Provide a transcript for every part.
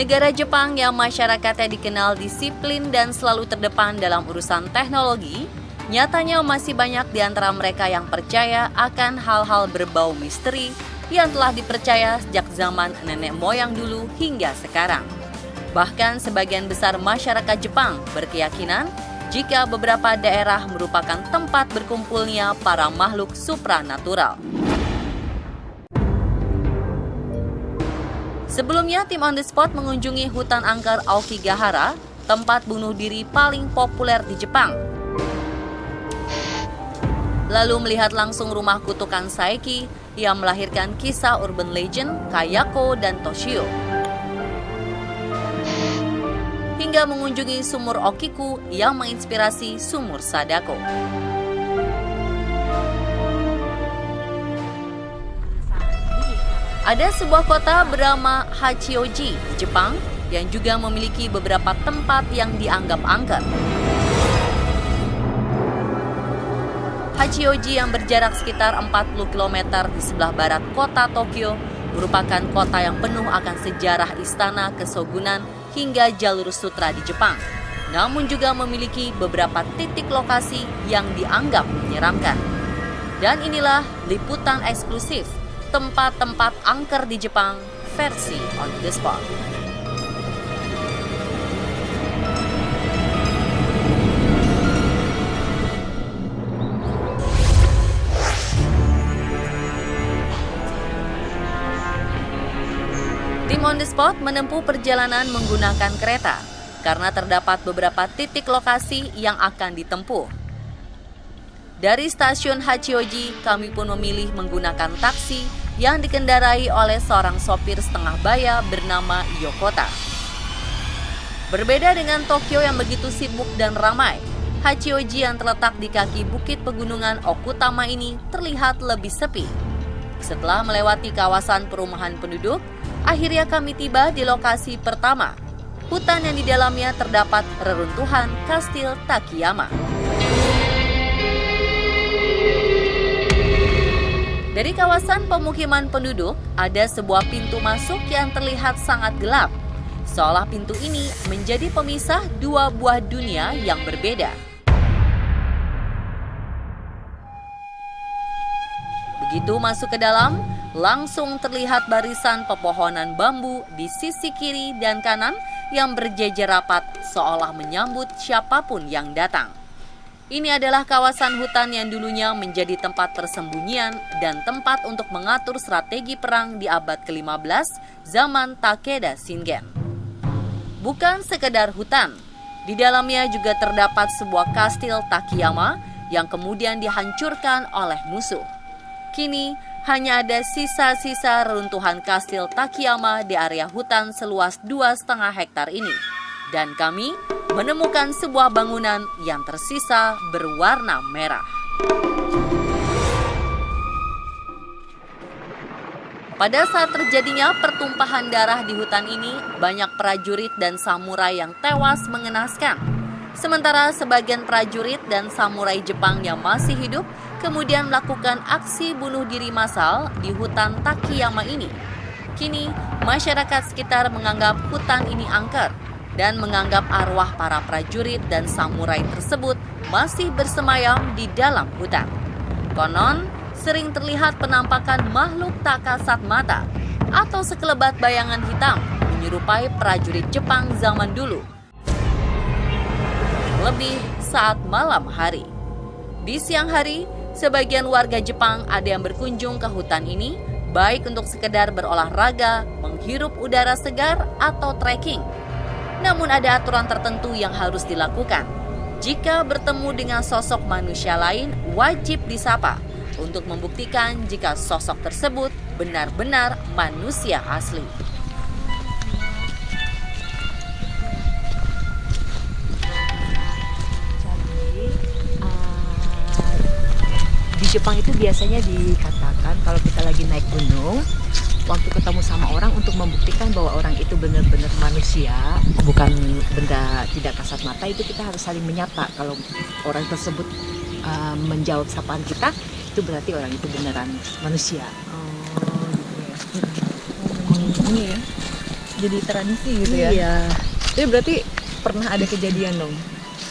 Negara Jepang yang masyarakatnya dikenal disiplin dan selalu terdepan dalam urusan teknologi, nyatanya masih banyak di antara mereka yang percaya akan hal-hal berbau misteri yang telah dipercaya sejak zaman nenek moyang dulu hingga sekarang. Bahkan sebagian besar masyarakat Jepang berkeyakinan jika beberapa daerah merupakan tempat berkumpulnya para makhluk supranatural. Sebelumnya, tim On The Spot mengunjungi hutan angker Aokigahara, tempat bunuh diri paling populer di Jepang. Lalu melihat langsung rumah kutukan Saeki yang melahirkan kisah urban legend Kayako dan Toshio. Hingga mengunjungi sumur Okiku yang menginspirasi sumur Sadako. Ada sebuah kota bernama Hachioji di Jepang yang juga memiliki beberapa tempat yang dianggap angker. Hachioji yang berjarak sekitar 40 km di sebelah barat kota Tokyo merupakan kota yang penuh akan sejarah istana kesogunan hingga jalur sutra di Jepang. Namun juga memiliki beberapa titik lokasi yang dianggap menyeramkan. Dan inilah liputan eksklusif tempat-tempat angker di Jepang versi On The Spot. Tim On The Spot menempuh perjalanan menggunakan kereta karena terdapat beberapa titik lokasi yang akan ditempuh. Dari stasiun Hachioji, kami pun memilih menggunakan taksi yang dikendarai oleh seorang sopir setengah baya bernama Yokota. Berbeda dengan Tokyo yang begitu sibuk dan ramai, Hachioji yang terletak di kaki bukit pegunungan Okutama ini terlihat lebih sepi. Setelah melewati kawasan perumahan penduduk, akhirnya kami tiba di lokasi pertama, hutan yang di dalamnya terdapat reruntuhan Kastil Takayama. Dari kawasan pemukiman penduduk, ada sebuah pintu masuk yang terlihat sangat gelap. Seolah pintu ini menjadi pemisah dua buah dunia yang berbeda. Begitu masuk ke dalam, langsung terlihat barisan pepohonan bambu di sisi kiri dan kanan yang berjejer rapat seolah menyambut siapapun yang datang. Ini adalah kawasan hutan yang dulunya menjadi tempat persembunyian dan tempat untuk mengatur strategi perang di abad ke-15 zaman Takeda Shingen. Bukan sekedar hutan, di dalamnya juga terdapat sebuah kastil Takayama yang kemudian dihancurkan oleh musuh. Kini hanya ada sisa-sisa reruntuhan kastil Takayama di area hutan seluas 2,5 hektar ini. Dan kami menemukan sebuah bangunan yang tersisa berwarna merah. Pada saat terjadinya pertumpahan darah di hutan ini, banyak prajurit dan samurai yang tewas mengenaskan. Sementara sebagian prajurit dan samurai Jepang yang masih hidup kemudian melakukan aksi bunuh diri massal di hutan Takayama ini. Kini, masyarakat sekitar menganggap hutan ini angker dan menganggap arwah para prajurit dan samurai tersebut masih bersemayam di dalam hutan. Konon, sering terlihat penampakan makhluk tak kasat mata atau sekelebat bayangan hitam menyerupai prajurit Jepang zaman dulu. Lebih saat malam hari. Di siang hari, sebagian warga Jepang ada yang berkunjung ke hutan ini, baik untuk sekedar berolahraga, menghirup udara segar, atau trekking. Namun ada aturan tertentu yang harus dilakukan. Jika bertemu dengan sosok manusia lain, wajib disapa untuk membuktikan jika sosok tersebut benar-benar manusia asli. Di Jepang itu biasanya dikatakan kalau kita lagi naik gunung, waktu ketemu sama orang untuk membuktikan bahwa orang itu benar-benar manusia, bukan benda tidak kasat mata, itu kita harus saling menyapa. Kalau orang tersebut menjawab sapaan kita, itu berarti orang itu beneran manusia. Ini ya. jadi tradisi gitu ya. Iya. Jadi berarti pernah ada kejadian dong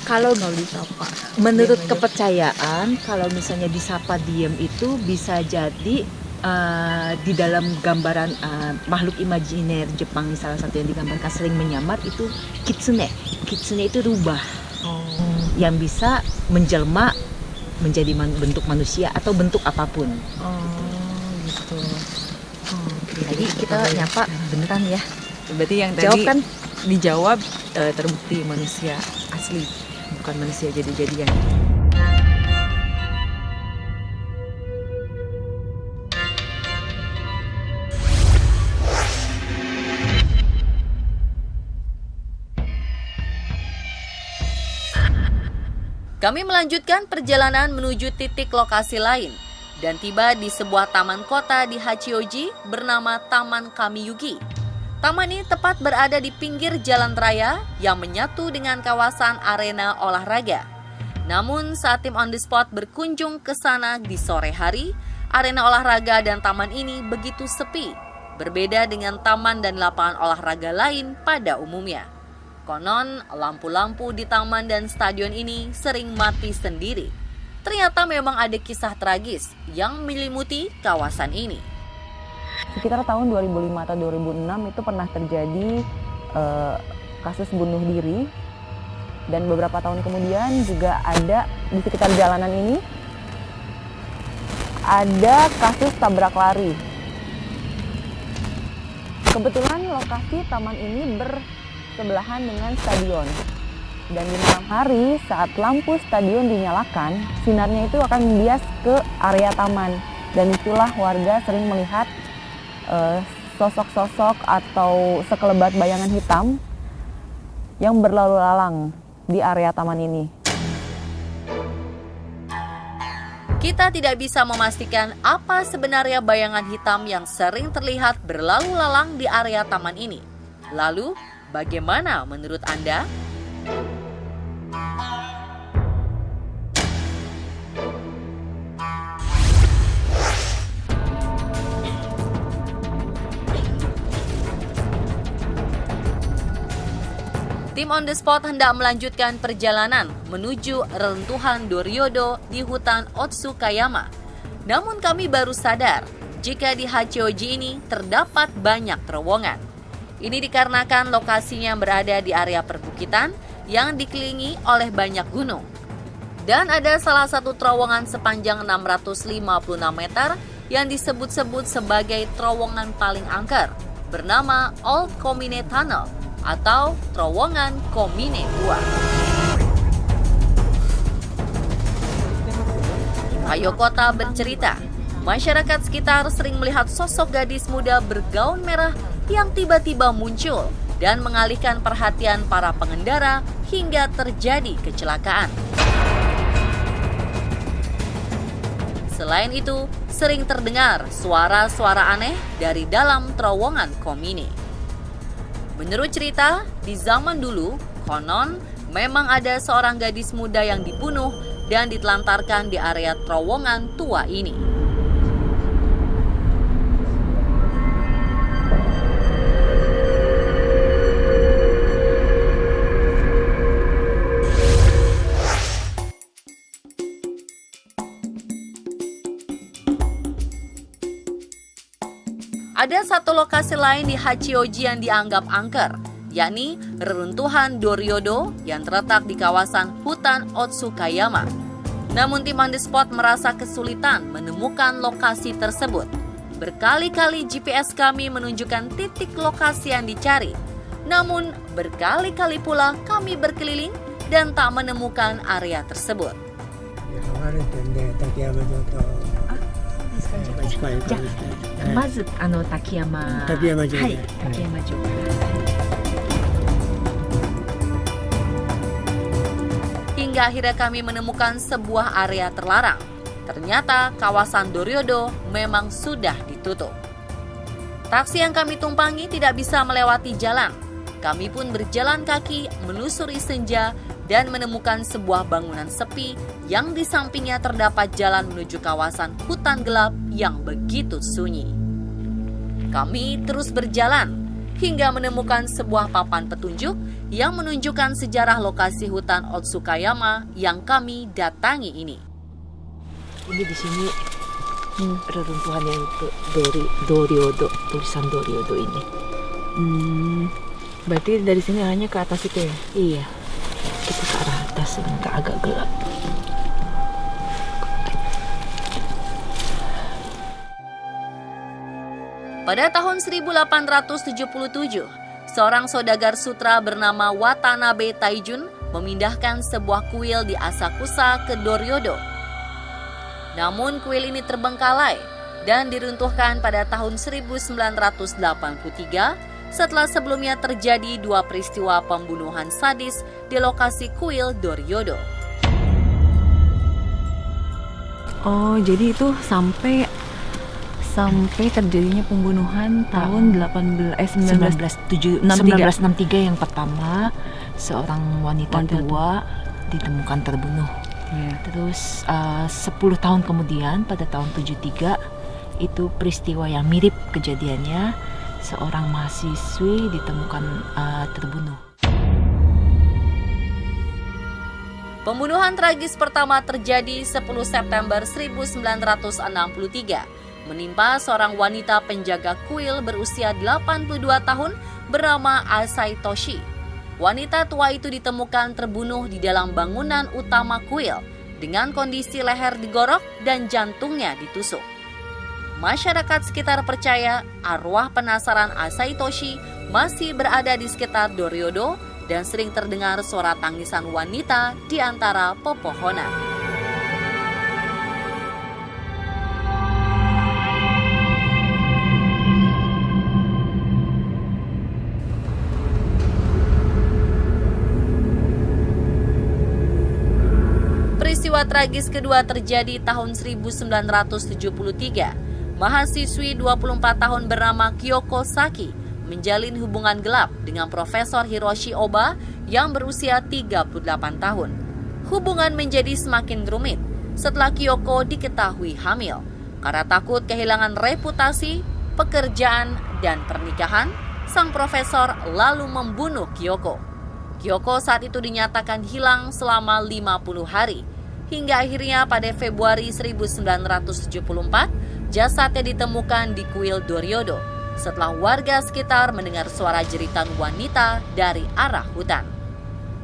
Kalau kalau disapa. menurut Diam aja. kepercayaan, kalau misalnya disapa diem itu bisa jadi di dalam gambaran makhluk imajiner Jepang, salah satu yang digambarkan sering menyamar itu kitsune. Kitsune itu rubah Oh. yang bisa menjelma menjadi bentuk manusia atau bentuk apapun. Oh, gitu. Oh, oke. Jadi kita nyapa beneran ya. Berarti yang Jawab tadi kan? dijawab terbukti manusia asli, bukan manusia jadi-jadian. Kami melanjutkan perjalanan menuju titik lokasi lain dan tiba di sebuah taman kota di Hachioji bernama Taman Kamiyuki. Taman ini tepat berada di pinggir jalan raya yang menyatu dengan kawasan arena olahraga. Namun saat tim on the spot berkunjung ke sana di sore hari, arena olahraga dan taman ini begitu sepi, berbeda dengan taman dan lapangan olahraga lain pada umumnya. Konon, lampu-lampu di taman dan stadion ini sering mati sendiri. Ternyata memang ada kisah tragis yang menyelimuti kawasan ini. Sekitar tahun 2005 atau 2006 itu pernah terjadi kasus bunuh diri, dan beberapa tahun kemudian juga ada di sekitar jalanan ini ada kasus tabrak lari. Kebetulan lokasi taman ini bersebelahan dengan stadion, dan di malam hari saat lampu stadion dinyalakan, sinarnya itu akan membias ke area taman, dan itulah warga sering melihat sosok-sosok atau sekelebat bayangan hitam yang berlalu lalang di area taman ini. Kita tidak bisa memastikan apa sebenarnya bayangan hitam yang sering terlihat berlalu lalang di area taman ini. Lalu, bagaimana menurut Anda? Tim on the spot hendak melanjutkan perjalanan menuju reruntuhan Doryodo di hutan Otsukayama. Namun kami baru sadar jika di Hachioji ini terdapat banyak terowongan. Ini dikarenakan lokasinya berada di area perbukitan yang dikelilingi oleh banyak gunung. Dan ada salah satu terowongan sepanjang 656 meter yang disebut-sebut sebagai terowongan paling angker, bernama Old Komine Tunnel atau terowongan Komine Tua. Ayo Kota bercerita, masyarakat sekitar sering melihat sosok gadis muda bergaun merah yang tiba-tiba muncul dan mengalihkan perhatian para pengendara hingga terjadi kecelakaan. Selain itu, sering terdengar suara-suara aneh dari dalam terowongan Komine. Menurut cerita, di zaman dulu, konon memang ada seorang gadis muda yang dibunuh dan ditelantarkan di area terowongan tua ini. Ada satu lokasi lain di Hachioji yang dianggap angker, yakni reruntuhan Doryodo yang terletak di kawasan hutan Otsukayama. Namun tim on the spot merasa kesulitan menemukan lokasi tersebut. Berkali-kali GPS kami menunjukkan titik lokasi yang dicari. Namun berkali-kali pula kami berkeliling dan tak menemukan area tersebut. 離れてんで竹山城と近い感じで、まず滝山滝山城で、はい、滝山城。 Hingga akhirnya kami menemukan sebuah area terlarang. Ternyata kawasan Doryodo memang sudah ditutup. Taksi yang kami tumpangi tidak bisa melewati jalan. Kami pun berjalan kaki menelusuri senja dan menemukan sebuah bangunan sepi yang di sampingnya terdapat jalan menuju kawasan hutan gelap yang begitu sunyi. Kami terus berjalan hingga menemukan sebuah papan petunjuk yang menunjukkan sejarah lokasi hutan Otsukayama yang kami datangi ini. Ini di sini reruntuhan yang Doryodo, tulisan Doryodo ini. Berarti dari sini hanya ke atas itu ya? Iya, kita ke arah atas ini agak gelap. Pada tahun 1877, seorang saudagar sutra bernama Watanabe Taijun memindahkan sebuah kuil di Asakusa ke Doryodo. Namun kuil ini terbengkalai dan diruntuhkan pada tahun 1983 setelah sebelumnya terjadi 2 peristiwa pembunuhan sadis di lokasi kuil Doryodo. Oh, jadi itu sampai terjadinya pembunuhan tahun 1963 yang pertama, seorang wanita tua ditemukan terbunuh. Yeah. Terus 10 tahun kemudian pada tahun 73 itu peristiwa yang mirip kejadiannya, seorang mahasiswi ditemukan terbunuh. Pembunuhan tragis pertama terjadi 10 September 1963. Menimpa seorang wanita penjaga kuil berusia 82 tahun bernama Asai Toshi. Wanita tua itu ditemukan terbunuh di dalam bangunan utama kuil dengan kondisi leher digorok dan jantungnya ditusuk. Masyarakat sekitar percaya arwah penasaran Asai Toshi masih berada di sekitar Doryodo dan sering terdengar suara tangisan wanita di antara pepohonan. Peristiwa tragis kedua terjadi tahun 1973. Mahasiswi 24 tahun bernama Kyoko Saki menjalin hubungan gelap dengan Profesor Hiroshi Oba yang berusia 38 tahun. Hubungan menjadi semakin rumit setelah Kyoko diketahui hamil. Karena takut kehilangan reputasi, pekerjaan, dan pernikahan, sang profesor lalu membunuh Kyoko. Kyoko saat itu dinyatakan hilang selama 50 hari. Hingga akhirnya pada Februari 1974, jasadnya ditemukan di kuil Doryodo setelah warga sekitar mendengar suara jeritan wanita dari arah hutan.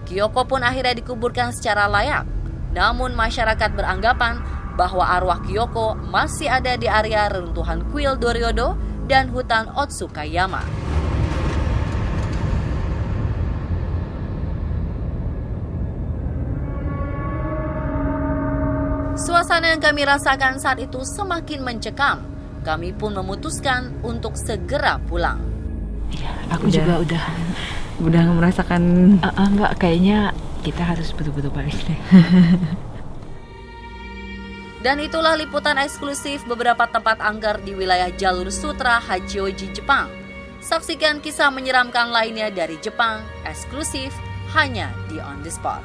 Kyoko pun akhirnya dikuburkan secara layak. Namun masyarakat beranggapan bahwa arwah Kyoko masih ada di area reruntuhan kuil Doryodo dan hutan Otsukayama. Suasana yang kami rasakan saat itu semakin mencekam. Kami pun memutuskan untuk segera pulang. Iya, aku juga udah merasakan enggak, kayaknya kita harus betul-betul balik deh. Dan itulah liputan eksklusif beberapa tempat angker di wilayah jalur sutra Hachioji, Jepang. Saksikan kisah menyeramkan lainnya dari Jepang, eksklusif hanya di On The Spot.